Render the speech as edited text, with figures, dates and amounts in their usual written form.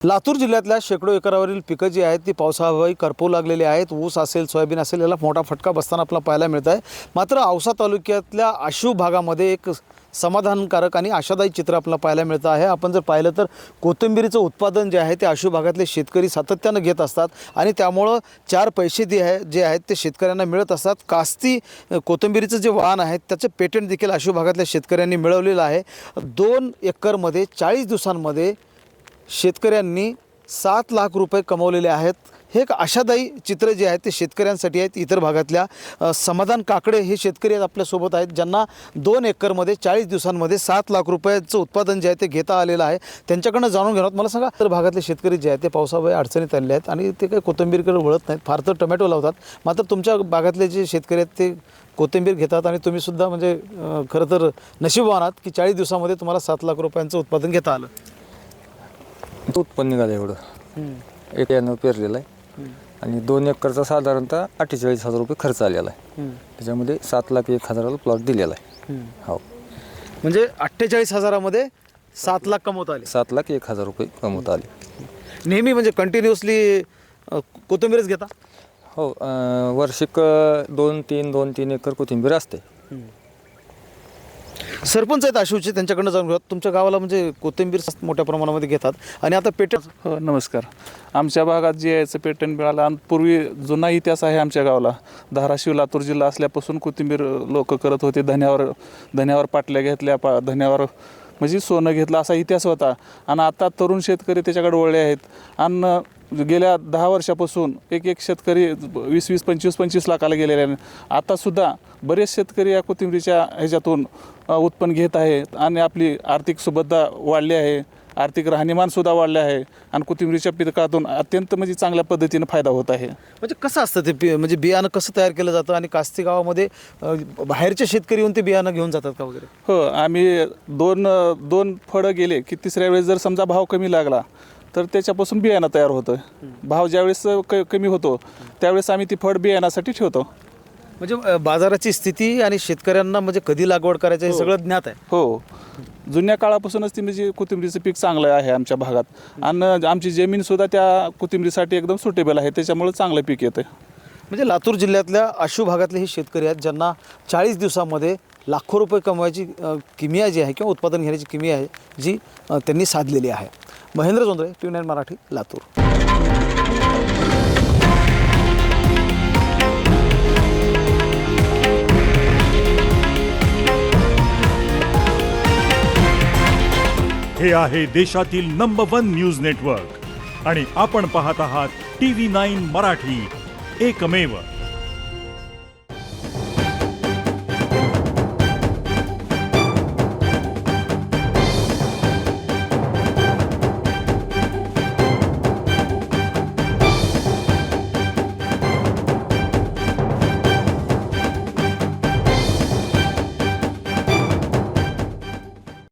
लातूर जिल्ह्यातल्या शेकडो एकरावरील पिकं जी आहेत ती पावसाअभावी करपू लागलेली आहेत। ऊस असेल, सोयाबीन असेल, याला मोठा फटका बसताना आपल्याला पाहायला मिळत आहे। मात्र औसा तालुक्यातल्या आशू भागामध्ये एक समाधानकारक आणि आशादायी चित्र आपल्याला पाहायला मिळतं आहे। आपण जर पाहिलं तर कोथिंबीरीचं उत्पादन जे आहे ते आशू भागातले शेतकरी सातत्यानं घेत असतात आणि त्यामुळं चार पैसे जे आहेत ते शेतकऱ्यांना मिळत असतात। कास्ती कोथिंबीरीचं जे वाहन आहे त्याचं पेटंट देखील आशू भागातल्या शेतकऱ्यांनी मिळवलेलं आहे। 2 एकरमध्ये 40 दिवसांमध्ये शेतकऱ्यांनी 7 लाख रुपये कमवलेले आहेत। हे एक आशादायी चित्र जे आहे ते शेतकऱ्यांसाठी आहेत। इतर भागातल्या समाधान काकडे हे शेतकरी आपल्यासोबत आहेत, ज्यांना 2 एकरमध्ये 40 दिवसांमध्ये 7 लाख रुपयाचं उत्पादन जे आहे ते घेता आलेलं आहे। त्यांच्याकडनं जाणून घेणार मला सांगा, तर भागातले शेतकरी जे आहेत ते पावसामुळे अडचणीत आलेले आहेत आणि ते काही कोथिंबीरकडे वळत नाहीत, फार तर टोमॅटो लावतात। मात्र तुमच्या भागातले जे शेतकरी आहेत ते कोथिंबीर घेतात आणि तुम्ही सुद्धा म्हणजे खरं तर नशीबवान आहात की 40 दिवसांमध्ये तुम्हाला 7 लाख रुपयांचं उत्पादन घेता आलं। उत्पन्न निघालं एवढं एक यानं पेरलेलं आहे आणि 2 एकरचा साधारणतः 48,000 रुपये खर्च आलेला आहे। त्याच्यामध्ये 7,01,000 प्लॉट दिलेला आहे। हो, म्हणजे 48,000मध्ये 7 लाख कमवता आले। 7,01,000 रुपये कमवता आले। नेहमी म्हणजे कंटिन्युअसली कोथिंबीरच घेता? हो, वार्षिक 2-3 एकर कोथिंबीर असते। सरपंच आहेत आशूचे, त्यांच्याकडनं जाऊन घेऊयात। तुमच्या गावाला म्हणजे कोथिंबीर मोठ्या प्रमाणामध्ये घेतात आणि आता पेटंट हो नमस्कार। आमच्या भागात जे याचं पेटंट मिळालं आणि पूर्वी जुना इतिहास आहे आमच्या गावाला। धाराशिव लातूर जिल्हा असल्यापासून कोथिंबीर लोक करत होते। धन्यावर पाटल्या घेतल्या, धन्यावर म्हणजे सोनं घेतलं असा इतिहास होता आणि आता तरुण शेतकरी त्याच्याकडे वळले आहेत। आणि गेल्या 10 वर्षापासून एक शेतकरी 20-20, 25-25 लाखाला गेलेले आहे। आतासुद्धा बरेच शेतकरी या कोथिंबीरीच्या ह्याच्यातून उत्पन्न घेत आहेत आणि आपली आर्थिक सुबत्ता वाढली आहे, आर्थिक राहणीमानसुद्धा वाढले आहे आणि कोथिंबीरीच्या पिकातून अत्यंत म्हणजे चांगल्या पद्धतीने फायदा होत आहे। म्हणजे कसं असतं ते म्हणजे बियाणं कसं तयार केलं जातं आणि कास्ती गावामध्ये बाहेरचे शेतकरी येऊन ते बियाणं घेऊन जातात का वगैरे? हो, आम्ही दोन फळं गेले की तिसऱ्या वेळेस जर समजा भाव कमी लागला तर त्याच्यापासून बियाणं तयार होतं। भाव ज्यावेळेस कमी होतो त्यावेळेस आम्ही ती फळ बियाण्यासाठी ठेवतो। म्हणजे बाजाराची स्थिती आणि शेतकऱ्यांना म्हणजे कधी लागवड करायचं हे सगळं ज्ञात आहे। हो, जुन्या काळापासूनच ती म्हणजे कोथिंबीरीचं पीक चांगलं आहे आमच्या भागात आणि आमची जमीनसुद्धा त्या कोथिंबीरीसाठी एकदम सुटेबल आहे, त्याच्यामुळे चांगलं पीक येतं। म्हणजे लातूर जिल्ह्यातल्या आशू भागातले हे शेतकरी आहेत ज्यांना 40 दिवसामध्ये लाखो रुपये कमवायची किमया जी आहे किंवा उत्पादन घेण्याची किमया आहे जी त्यांनी साधलेली आहे। महेंद्र जोंधळे, TV9 मराठी, लातूर। हे आहे देशातील नंबर 1 न्यूज नेटवर्क आणि आपण पाहत आहात TV9 मराठी, एकमेव।